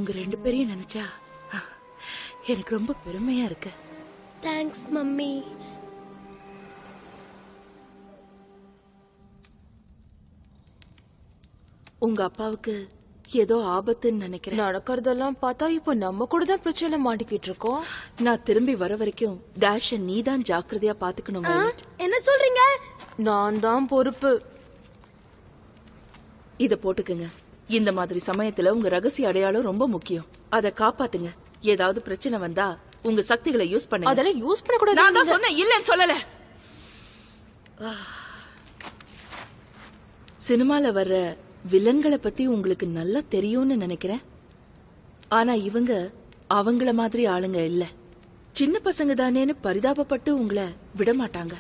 உங்க 2 பேரையும் நினைச்சா எனக்கு ரொம்ப பெருமையா இருக்கு. Thanks mummy. உங்க அப்பாவுக்கு ஏதோ ஆபத்துன்னு நினைக்கிறேன். நடக்கிறதெல்லாம் பார்த்தா இப்ப நம்ம கூட தான் பிரச்சனை மாட்டிக்கிட்டு இருக்கோம். நான் திரும்பி வர வரைக்கும் டேஷ நீதான் ஜாக்கிரதையா பாத்துக்கணும். என்ன சொல்றீங்க? நான் தான் பொறுப்பு. இத போட்டுக்குங்க. இந்த மாதிரி சமயத்துல உங்க ரகசிய அடையாளம் ரொம்ப முக்கியம். அத காப்பாத்துங்க. ஏதாவது பிரச்சனை வந்தா உங்க சக்திகளை யூஸ் பண்ணுங்க. அதெல்லாம் யூஸ் பண்ண கூடாது. நான் தான் சொன்னேன், இல்லன்னு சொல்லல. சினிமால வர்ற வில்லன்களை பத்தி உங்களுக்கு நல்லா தெரியும்னு நினைக்கிறேன். ஆனா இவங்க அவங்கள மாதிரி ஆளுங்க இல்ல. சின்ன பசங்க தானேன்னு பரிதாபப்பட்டு உங்களை விட மாட்டாங்க.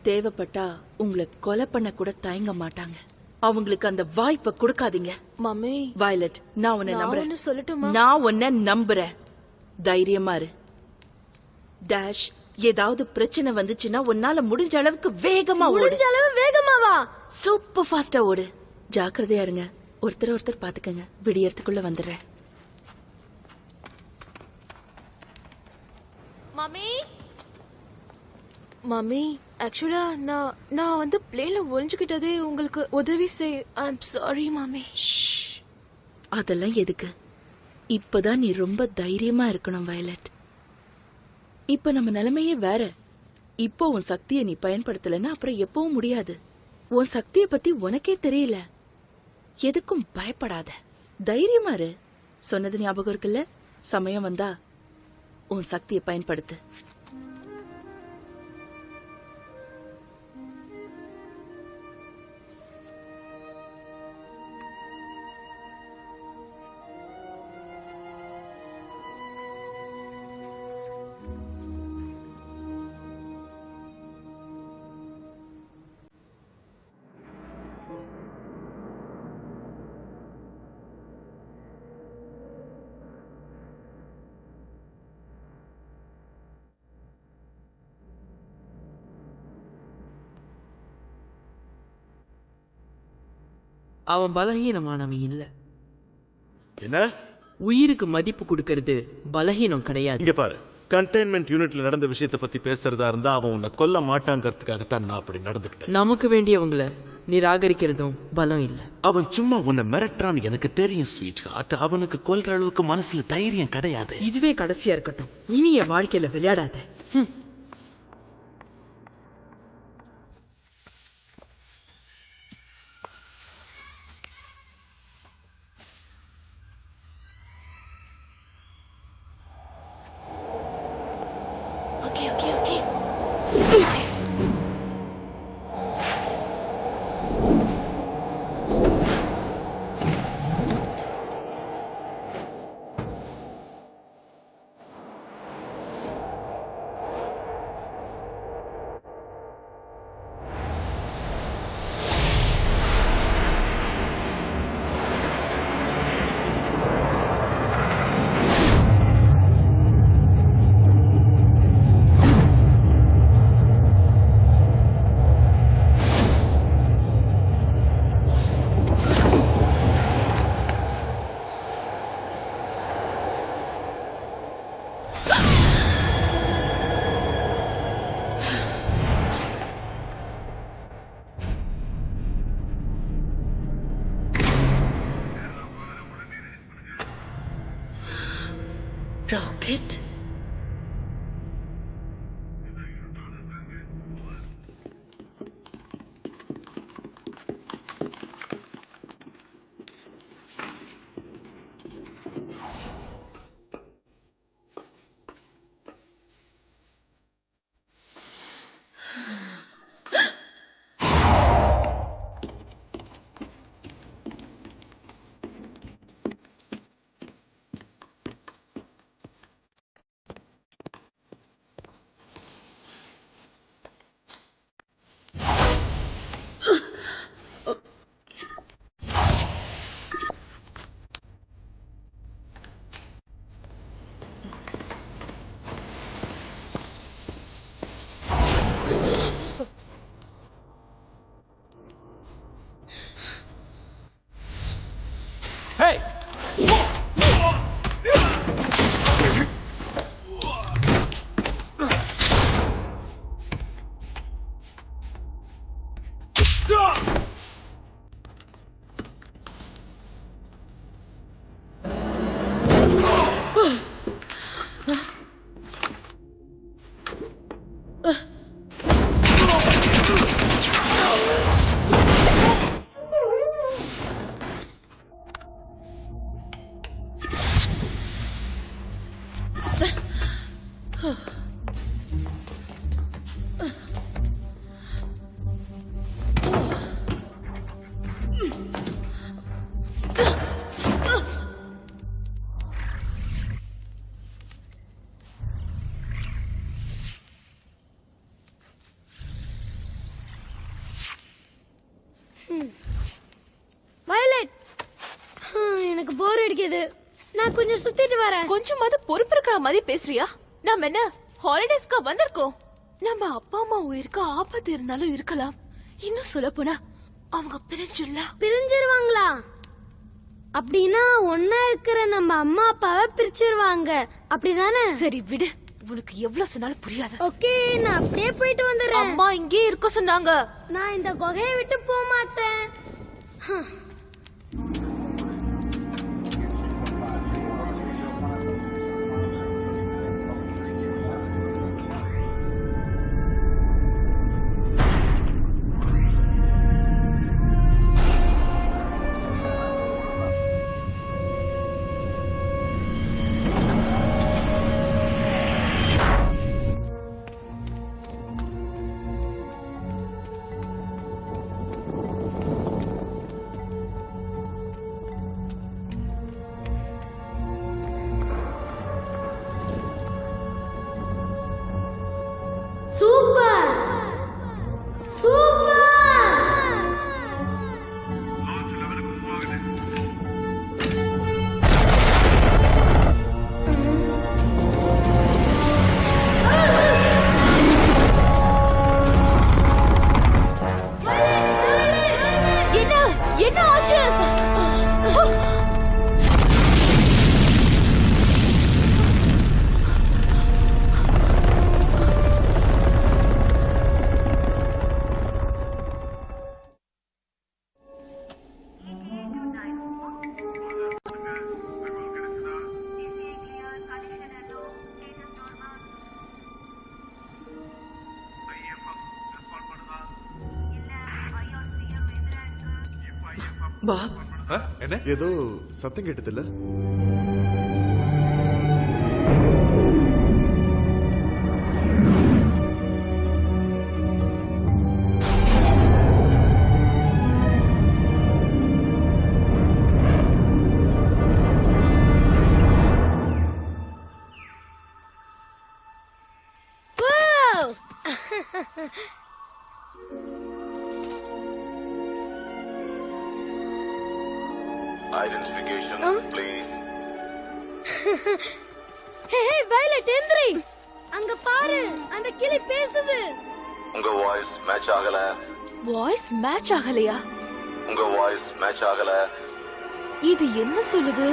தேவைப்பட்டா உங்களை கொலை பண்ண கூட தயங்க மாட்டாங்க. அவங்களுக்கு அந்த வாய்ப்பை கொடுக்காதீங்க. மம்மி வயலட், நான் உன்னை நம்புறேன். சொல்லட்டுமா? நான் உன்னை நம்புறேன். தைரியமா இரு. டேஷ், ஏதாவது பிரச்சனை வந்துச்சுன்னா உன்னால முடிஞ்ச அளவுக்கு வேகமா ஓடு. முடிஞ்ச அளவு வேகமாவா? சூப்பர் ஃபாஸ்டா ஓடு. ஜாக்கிரதையா இருங்க. ஒருத்தர் பாத்துக்கங்க. விடியறதுக்குள்ள வந்துடுறேன். மம்மி மம்மி ஆக்சுவலா நான் வந்து பிளேன்ல ஒளிஞ்சுக்கிட்டதே உங்களுக்கு உதவி செய். ஐ அம் சாரி மம்மி. அதெல்லாம் எதுக்கு? இப்பதான் நீ ரொம்ப தைரியமா இருக்கணும் வயலட். இப்ப நம்ம நிலைமையே வேற. இப்போ உன் சக்தியை நீ பயன்படுத்தலன்னா அப்புறம் எப்பவும் முடியாது. உன் சக்தியை பத்தி உனக்கே தெரியல. எதுக்கும் பயப்படாத. தைரியமா இரு. சொன்னது ஞாபகம் இருக்குல்ல? சமயம் வந்தா உன் சக்தியை பயன்படுத்து. அவன் பலகீனமானவன் இல்ல. என்ன? உயிருக்கு மதிப்பு கொடுக்கறது பலகீனம் கிடையாது. இங்க பாரு, கண்டெய்ன்மெண்ட் யூனிட்ல நடந்த விஷயத்தை பத்தி பேசுறதா இருந்தா அவன் உன்னை கொல்ல மாட்டாங்கிறதுக்காகத்தான் நான் அப்படி நடந்துக்கிட்டேன். நமக்கு வேண்டியவங்கள நிராகரிக்கிறதும் பலம் இல்ல. அவன் சும்மா உன்னை மிரட்டுறான்னு எனக்கு தெரியும் ஸ்வீட் ஹார்ட். அவனுக்கு கொல்ற அளவுக்கு மனசுல தைரியம் கிடையாது. இதுவே கடைசியா இருக்கட்டும். இனி என் வாழ்க்கையில விளையாடாத. Okay okay okay. Rocket, violet, எனக்கு போர் அடிக்குது. நான் கொஞ்சம் சுத்திட்டு வரேன். கொஞ்சமாவது பொறுப்பு இருக்கிற மாதிரி பேசுறியா? நாம என்ன ஹாலிடேஸ்க்கு வந்திருக்கோம்? நம்ம அப்பா அம்மா உயிருக்கு ஆபத்து இருந்தாலும் இருக்கலாம். இன்னும் சொல்ல போனா அவங்க பிரிஞ்சிருவாங்களா? அப்படின்னா ஒன்னா இருக்கிற நம்ம அம்மா அப்பாவை பிரிச்சிருவாங்க, அப்படிதானே? சரி விடு, உனக்கு எவ்வளவு சொன்னாலும் புரியாது. ஓகே, நான் அப்படியே போயிட்டு வந்துடுறேன். அம்மா இங்கே இருக்க சொன்னாங்க. நான் இந்த குகையை விட்டு போக மாட்டேன். Super super. என்ன ஆச்சு? பாப், என்ன ஏதோ சத்தம் கேட்டதில்ல? Identification, please. ஹே வயலட், எந்திரி. அங்க பாரு, அந்த கிளி பேசுது. உங்க வாய்ஸ் மேட்ச் ஆகல. வாய்ஸ் மேட்ச் ஆகலையா? உங்க வாய்ஸ் மேட்ச் ஆகல. இது என்ன சொல்லுது?